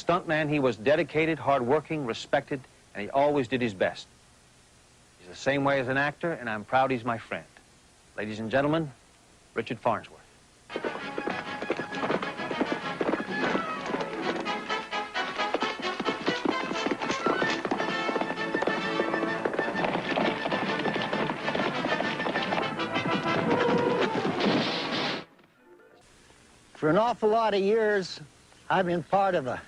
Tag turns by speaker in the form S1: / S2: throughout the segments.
S1: stuntman, he was dedicated, hard-working, respected, and he always did his best. He's the same way as an actor, and I'm proud he's my friend. Ladies and gentlemen, Richard Farnsworth.
S2: For an awful lot of years, I've been part of a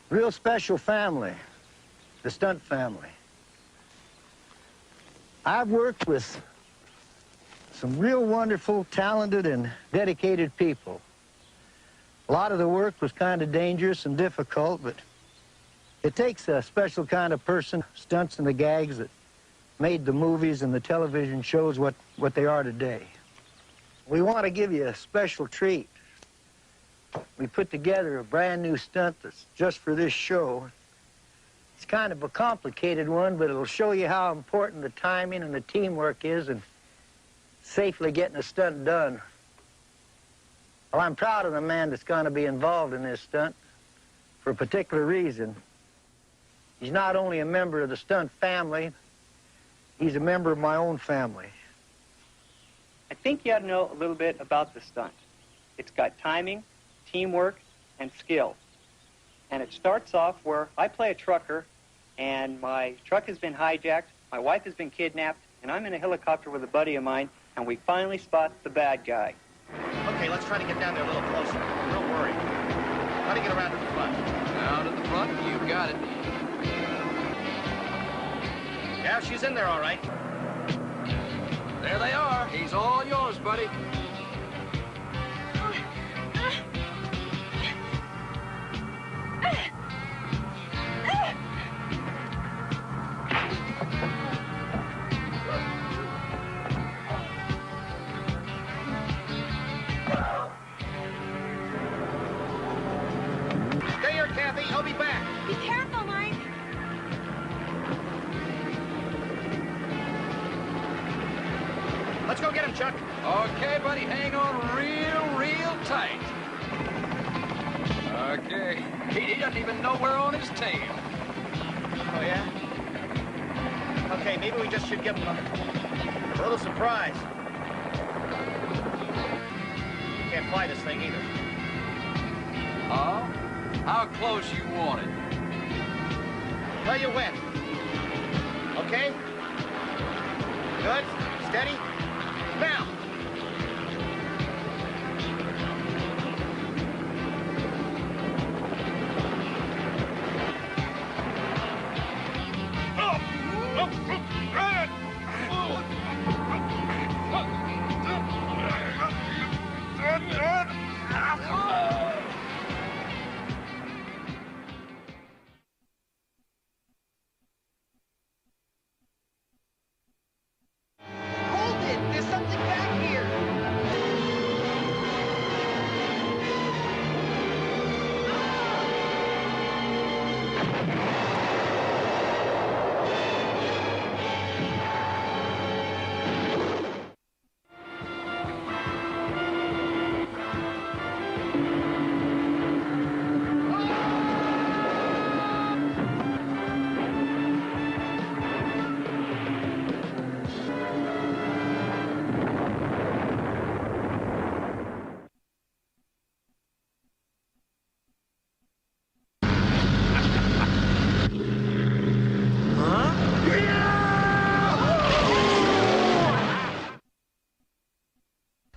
S2: real special family, the Stunt family. I've worked with some real wonderful, talented, and dedicated people. A lot of the work was kind of dangerous and difficult, but it takes a special kind of person, stunts and the gags that made the movies and the television shows what they are today. We want to give you a special treat. We put together a brand new stunt that's just for this show. It's kind of a complicated one, but it'll show you how important the timing and the teamwork is in safely getting a stunt done. Well, I'm proud of the man that's going to be involved in this stunt for a particular reason. He's not only a member of the stunt family, he's a member of my own family.
S3: I think you ought to know a little bit about the stunt. It's got timing, teamwork, and skill. And it starts off where I play a trucker, and my truck has been hijacked, my wife has been kidnapped, and I'm in a helicopter with a buddy of mine, and we finally spot the bad guy.
S4: Okay, let's try to get down there a little closer. Don't worry. Try to get around to the front.
S5: Down to the front, you got it.
S4: Yeah, she's in there all right.
S5: There they are. He's all yours, buddy.
S4: Stay here, Kathy. I'll be back.
S6: Be careful, Mike.
S4: Let's go get him, Chuck.
S5: Okay, buddy, hang on real tight. Okay. He doesn't even know we're on his tail.
S4: Oh, yeah? Okay, maybe we just should give him a little surprise. Can't fly this thing either.
S5: Oh? How close you want it?
S4: Tell you when. Okay? Good. Steady. Now.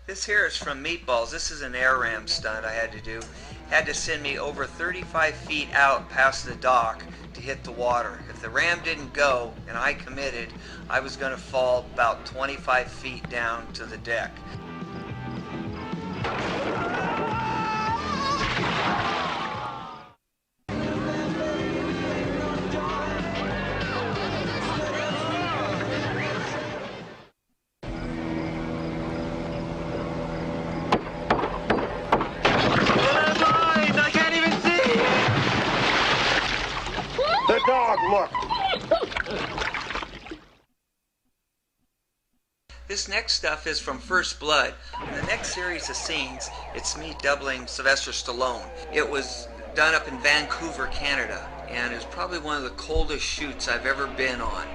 S7: This here is from Meatballs. This is an air ram stunt I had to do. Had to send me over 35 feet out past the dock to hit the water. If the ram didn't go and I committed, I was going to fall about 25 feet down to the deck.
S4: The dog, look.
S7: This next stuff is from First Blood. In the next series of scenes, it's me doubling Sylvester Stallone. It was done up in Vancouver, Canada, and it was probably one of the coldest shoots I've ever been on.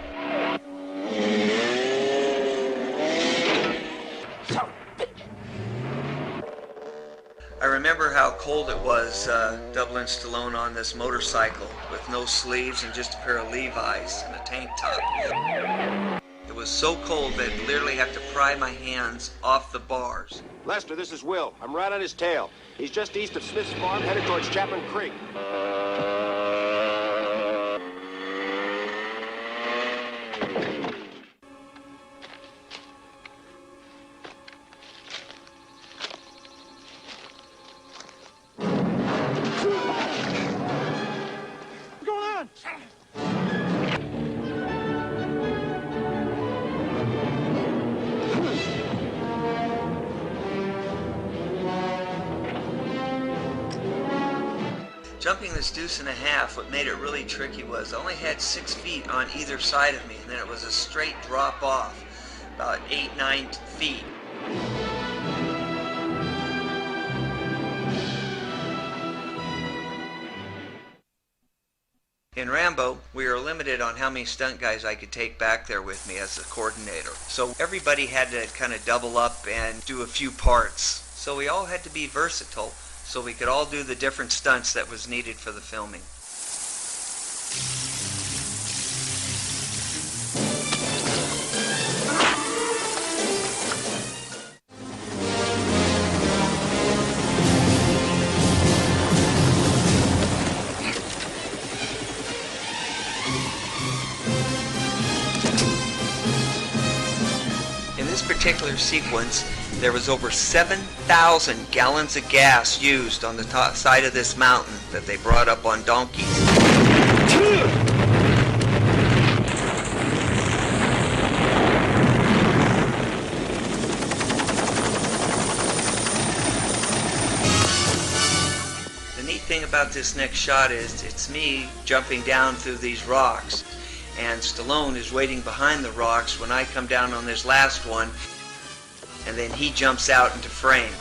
S7: I remember how cold it was doubling Stallone on this motorcycle with no sleeves and just a pair of Levi's and a tank top. It was so cold that I'd literally have to pry my hands off the bars.
S6: Lester, this is Will. I'm right on his tail. He's just east of Smith's Farm, headed towards Chapman Creek.
S4: What's going on?
S7: Jumping this deuce and a half, what made it really tricky was I only had 6 feet on either side of me, and then it was a straight drop off, about 8-9 feet. In Rambo, we were limited on how many stunt guys I could take back there with me as a coordinator. So everybody had to kind of double up and do a few parts. So we all had to be versatile, so we could all do the different stunts that was needed for the filming. In this particular sequence, there was over 7,000 gallons of gas used on the top side of this mountain that they brought up on donkeys. The neat thing about this next shot is it's me jumping down through these rocks, and Stallone is waiting behind the rocks when I come down on this last one, and then he jumps out into frame.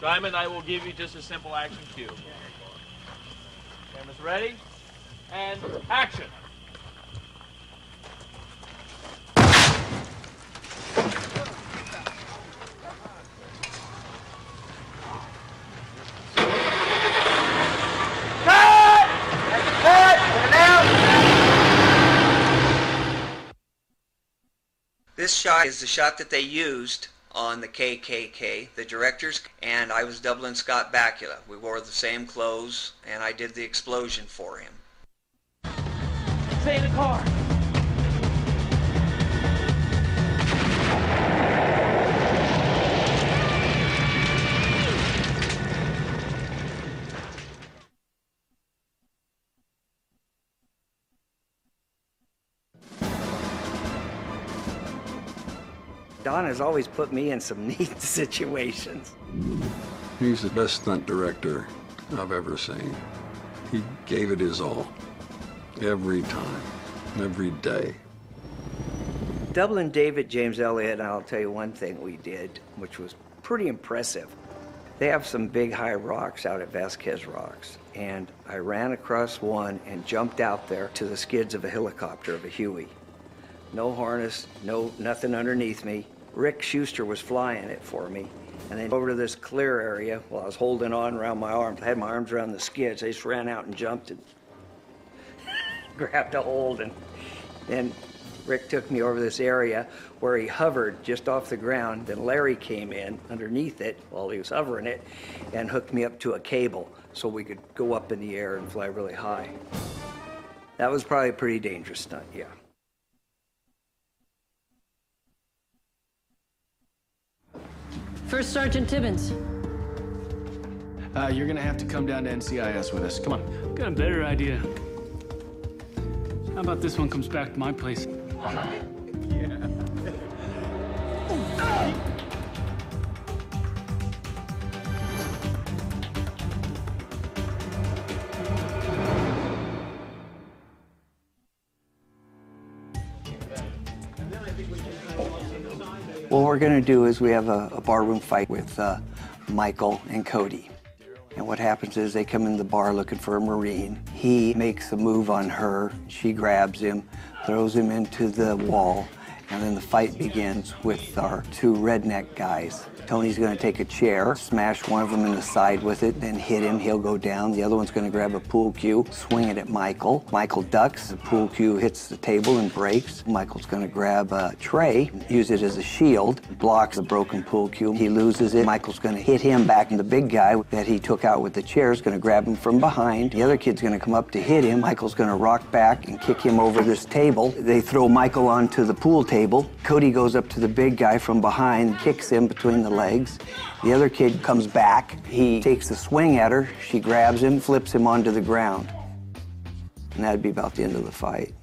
S8: Diamond, I will give you just a simple action cue. Cameras ready, and action!
S7: This shot is the shot that they used on the KKK, the directors, and I was doubling Scott Bakula. We wore the same clothes, and I did the explosion for him.
S8: Stay in the car!
S9: Don has always put me in some neat situations.
S10: He's the best stunt director I've ever seen. He gave it his all. Every time. Every day.
S9: Doubling David James Elliott, and I'll tell you one thing we did, which was pretty impressive. They have some big high rocks out at Vasquez Rocks, and I ran across one and jumped out there to the skids of a helicopter, of a Huey. No harness, nothing underneath me. Rick Schuster was flying it for me. And then over to this clear area, while I was holding on around my arms, I had my arms around the skids. I just ran out and jumped and grabbed a hold. And then Rick took me over this area where he hovered just off the ground. Then Larry came in underneath it while he was hovering it and hooked me up to a cable so we could go up in the air and fly really high. That was probably a pretty dangerous stunt, yeah.
S11: First Sergeant Tibbins.
S12: You're gonna have to come down to NCIS with us. Come on.
S13: Got a better idea. How about this one comes back to my place?
S9: What we're going to do is we have a barroom fight with Michael and Cody. And what happens is they come in the bar looking for a Marine. He makes a move on her. She grabs him, throws him into the wall, and then the fight begins with our two redneck guys. Tony's going to take a chair, smash one of them in the side with it, then hit him. He'll go down. The other one's going to grab a pool cue, swing it at Michael. Michael ducks. The pool cue hits the table and breaks. Michael's going to grab a tray, use it as a shield, blocks the broken pool cue. He loses it. Michael's going to hit him back, and the big guy that he took out with the chair is going to grab him from behind. The other kid's going to come up to hit him. Michael's going to rock back and kick him over this table. They throw Michael onto the pool table. Cody goes up to the big guy from behind, kicks him between the legs. The other kid comes back. He takes a swing at her. She grabs him, flips him onto the ground. And that'd be about the end of the fight.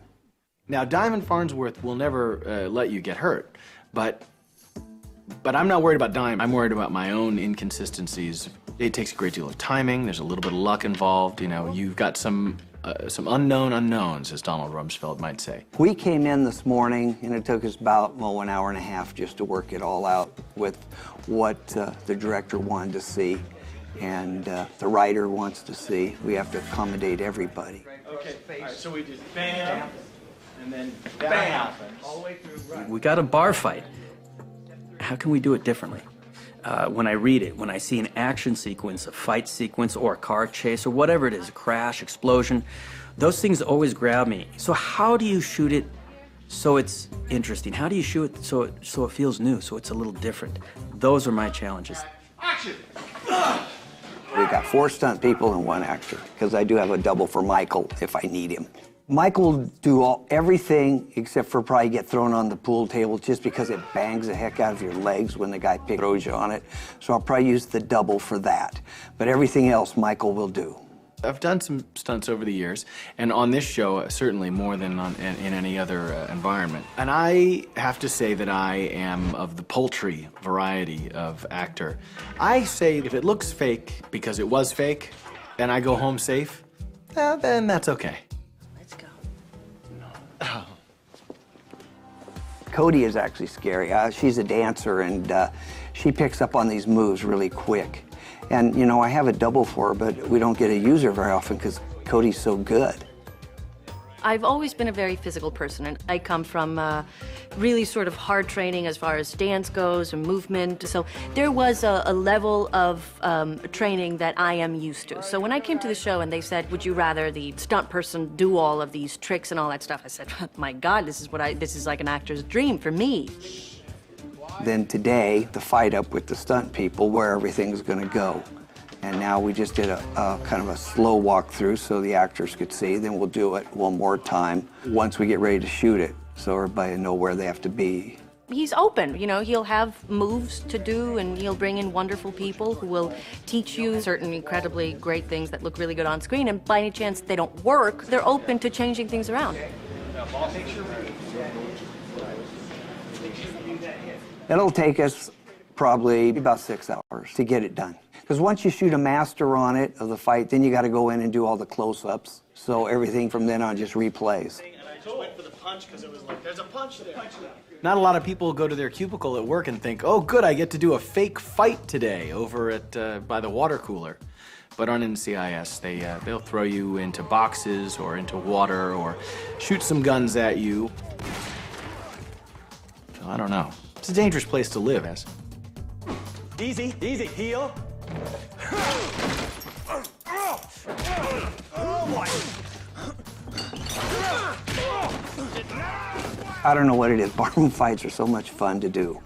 S12: Now, Diamond Farnsworth will never let you get hurt, but I'm not worried about Dime. I'm worried about my own inconsistencies. It takes a great deal of timing. There's a little bit of luck involved. You know, you've got some unknown unknowns, as Donald Rumsfeld might say.
S9: We came in this morning, and it took us about, well, an hour and a half just to work it all out with what the director wanted to see and the writer wants to see. We have to accommodate everybody.
S12: Okay, all right, so we just bam, and then bam. All the way through, right.
S14: We got a bar fight. How can we do it differently? When I read it, when I see an action sequence, a fight sequence, or a car chase, or whatever it is, a crash, explosion, those things always grab me. So how do you shoot it so it's interesting? How do you shoot it so it feels new, so it's a little different? Those are my challenges.
S12: Action!
S9: We got 4 stunt people and 1 actor, because I do have a double for Michael if I need him. Michael will do everything except for probably get thrown on the pool table just because it bangs the heck out of your legs when the guy throws you on it. So I'll probably use the double for that. But everything else Michael will do.
S12: I've done some stunts over the years, and on this show, certainly more than in any other environment. And I have to say that I am of the poultry variety of actor. I say if it looks fake because it was fake, and I go home safe, then that's okay.
S9: Cody is actually scary. She's a dancer, and she picks up on these moves really quick. And, you know, I have a double for her, but we don't get to use her very often because Cody's so good.
S11: I've always been a very physical person, and I come from really sort of hard training as far as dance goes and movement. So there was a level of training that I am used to. So when I came to the show and they said, would you rather the stunt person do all of these tricks and all that stuff, I said, my God, this is like an actor's dream for me.
S9: Then today, the fight up with the stunt people, where everything's going to go. And now we just did a kind of a slow walkthrough so the actors could see. Then we'll do it one more time once we get ready to shoot it, so everybody will know where they have to be.
S11: He's open, you know, he'll have moves to do, and he'll bring in wonderful people who will teach you certain incredibly great things that look really good on screen, and by any chance they don't work, they're open to changing things around.
S9: It'll take us probably about 6 hours to get it done. Because once you shoot a master on it of the fight, then you got to go in and do all the close-ups. So everything from then on just replays.
S12: And I just went for the punch because it was like, there's a punch there. Not a lot of people go to their cubicle at work and think, oh, good, I get to do a fake fight today over at by the water cooler. But on NCIS, they'll throw you into boxes or into water or shoot some guns at you. So I don't know. It's a dangerous place to live, as.
S4: Easy, easy, heel.
S9: I don't know what it is. Barroom fights are so much fun to do.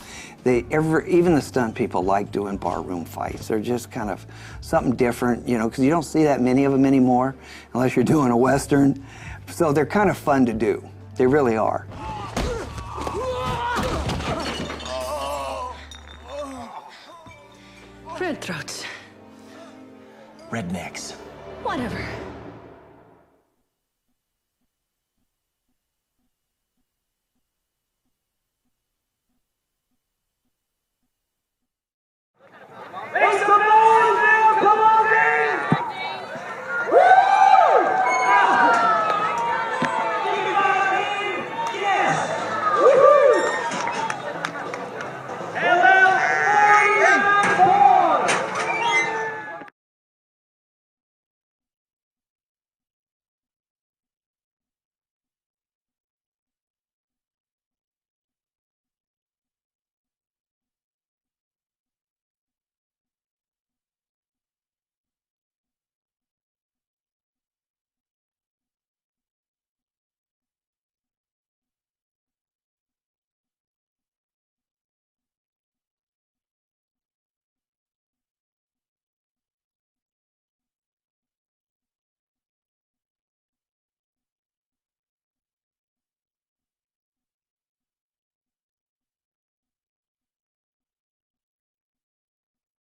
S9: Even the stunt people like doing barroom fights. They're just kind of something different, you know, because you don't see that many of them anymore unless you're doing a Western. So they're kind of fun to do. They really are.
S11: Red throats.
S4: Rednecks.
S11: Whatever.